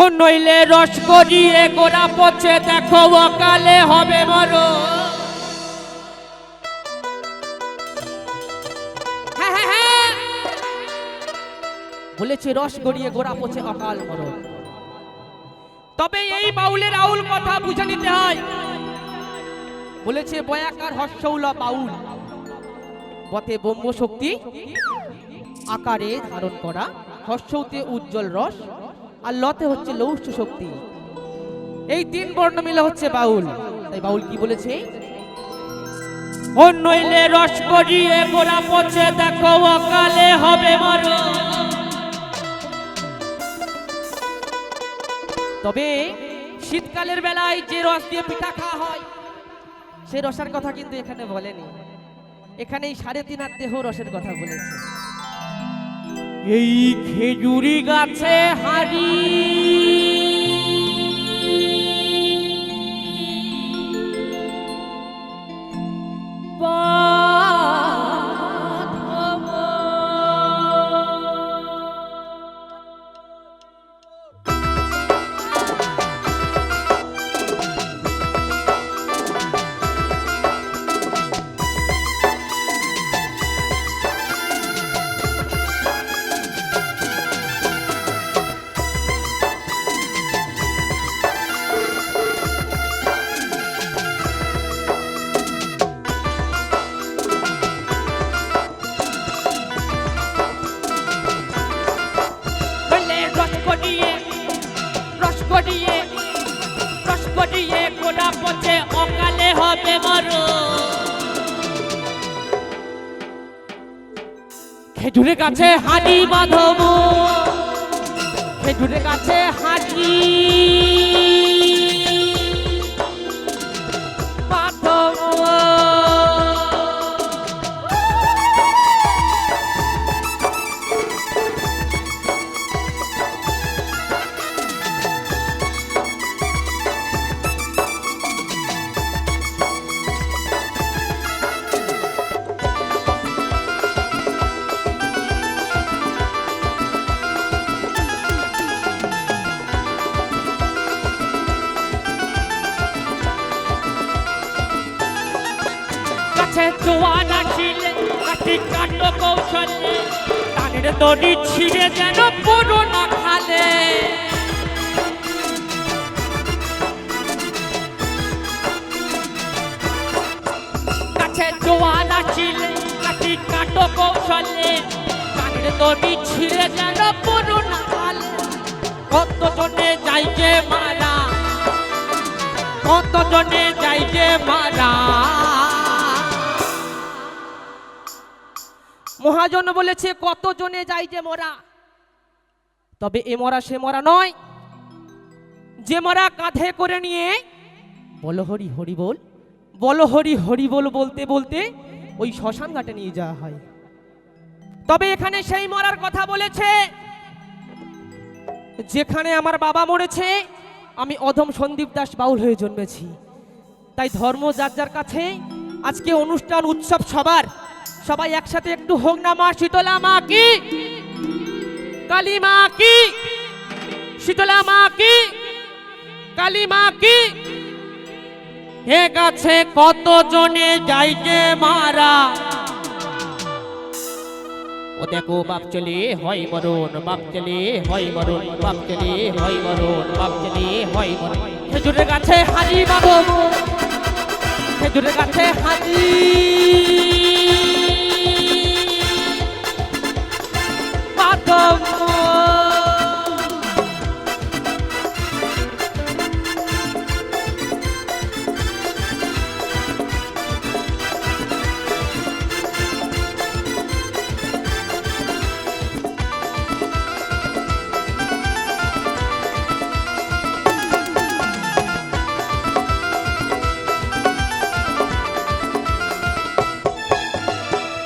ও নইলে রস গড়িয়ে গোড়া পচে দেখো অকালে হবে মরণ। বলেছে রস গড়িয়ে গোড়া পচে অকাল মরণ। তবে এই বাউলের আউল কথা বুঝে নিতে হয়। বলেছে বয়াকার হর্ষৌলা বাউল বতে ব্রহ্ম শক্তি আকারে ধারণ করা, হর্ষৌতে উজ্জ্বল রস, আর লতে হচ্ছে লৌষ্ঠ শক্তি। এই তিন বর্ণ মিলে হচ্ছে বাউল। তাই বাউল কি বলেছে? ও নইলে রস গড়িয়ে গোড়া পচে দেখো অকালে হবে মরণ। তবে শীতকালের বেলায় যে রস দিয়ে পিঠা খাওয়া হয় সেই রসের কথা কিন্তু এখানে বলেনি। এখানে এই 3.5 হাত দেহ রসের কথা বলেছে। এই খেজুরি গাছে হাড়ি গোড়া পচে অকালে হবে মরণ। খেজুরে গাছে হাড়ি বাঁধব, খেজুরে গাছে হাড়ি বাঁধব। জোয়ান আসিলে কাটি কাণ্ড কৌশলে টানের দড়ি ছিঁড়ে যেন পুরো না খালে। কাছে জোয়ান আসিলে কাটি কাণ্ড কৌশলে টানের দড়ি ছিঁড়ে যেন পুরো না খালে। কত জনে যাই যে মারা, কত জনে যাই যে মারা। মহাজন বলেছে কত জনে যাই যে মরা। তবে এ মরা সে মরা নয় যে মরা কাঁধে করে নিয়ে বলো হরি হরি বল, বলো হরি হরি বল বলতে বলতে ওই শ্মশান ঘাটে নিয়ে যাওয়া হয়। তবে এখানে সেই মরার কথা বলেছে যেখানে আমার বাবা মরেছে আমি অধম সন্দীপ দাস বাউল হয়ে জন্মেছি। তাই ধর্ম যার যার কাছে আজকে অনুষ্ঠান উৎসব সবার, সবাই একসাথে একটু হোক না মা শীতলা মা কি, কালী মা কি, শীতলা মা কি, কালী মা কি। হে গাছে কত জনে যাইতে মারা, ও দেখো বাপ চলে হয় মরণ, বাপ চলে হয় মরণ, বাপ চলে হয় মরণ, বাপ চলে হয় মরণ। খেজুরের গাছে হাজি বাবু, খেজুরের গাছে হাজি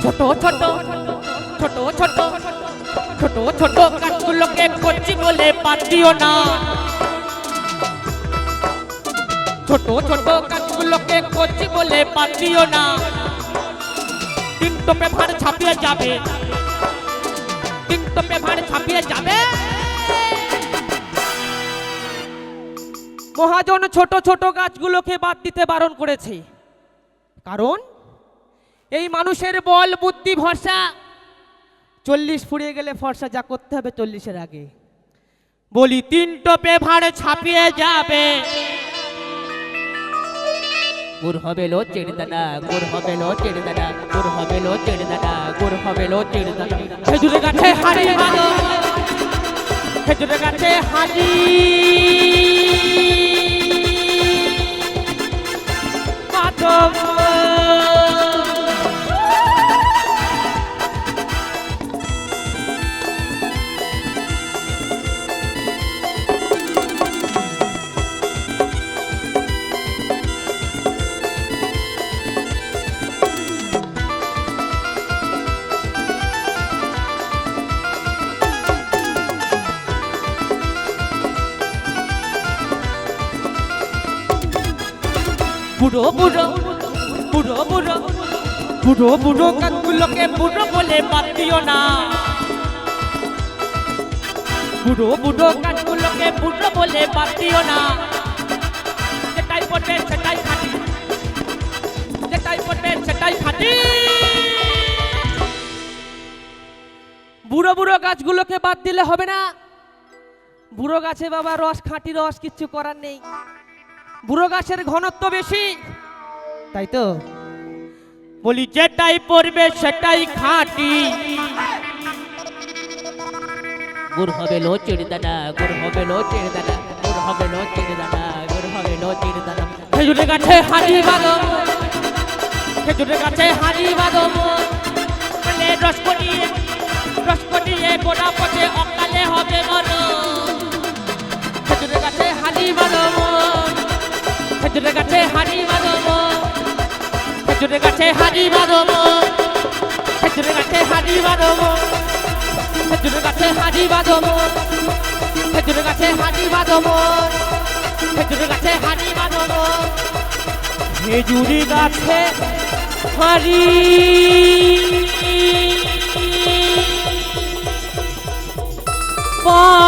ছোট ছোট ছোট ছোট ছোট ছোট গাছগুলোকে কচি বলে বাদ দিও না, ছোট ছোট গাছগুলোকে কচি বলে বাদ দিও না। তিন টোপে ভাড় ছাপিয়ে যাবে, তিন টোপে ভাড় ছাপিয়ে যাবে। মহাজন ছোট ছোট গাছগুলোকে বাদ দিতে বারণ করেছে, কারণ এই মানুষের বল বুদ্ধি ভরসা 40 ফুরিয়ে গেলে ফর্সা যা করতে হবে 40-এর আগে। বলি 3 টোপে ভাড় ছাপিয়ে যাবে, গুর হবে লো চেড়ে দাদা, গুর হবে লো চেড়ে দাদা, গুর হবে লো চেড়ে দাদা, গুর হবে লো চেড়ে দাদা। খেজুরের গাছে হাড়ি ভালো, খেজুরের গাছে হাড়ি মাধব। বুড়ো বুড়ো বুড়ো বুড়ো বুড়ো বুড়ো কাকগুলোকে বুড়ো বলে বাদ দিও না, বুড়ো বুড়ো কাকগুলোকে বুড়ো বলে বাদ দিও না। যেটাই পড়বে সেটাই খাটি, যেটাই পড়বে সেটাই খাটি। বুড়ো বুড়ো গাছগুলোকে বাদ দিলে হবে না, বুড়ো গাছে বাবা রস খাঁটি রস, কিচ্ছু করার নেই। বুড়ো গাছের ঘনত্ব বেশি, তাই তো বলি যেটাই পড়বে সেটাই খাঁটি। গুড় হবে লো চেড়ে দাদা, গুড় হবে লো চেড়ে দাদা, গুড় হবে লো চেড়ে দাদা, গুড় হবে লো চেড়ে দাদা। খেজুরের গাছে হাড়ি বাঁধো, খেজুরের গাছে হাড়ি বাঁধো, রস করিয়ে গোড়া পচে অকালে হবে মরণ। খেজুরের গাছে হাড়ি বাঁধো, খেজুরের গাছে হাড়ি বাঁধো, খেজুরের গাছে হাড়ি বাঁধো, খেজুরের গাছে হাড়ি বাঁধো, খেজুরের গাছে হাড়ি বাঁধো, খেজুরের গাছে হাড়ি বাঁধো, খেজুরের গাছে হাড়ি বাঁধো, খেজুরি গাছে হাড়ি বাঁধো।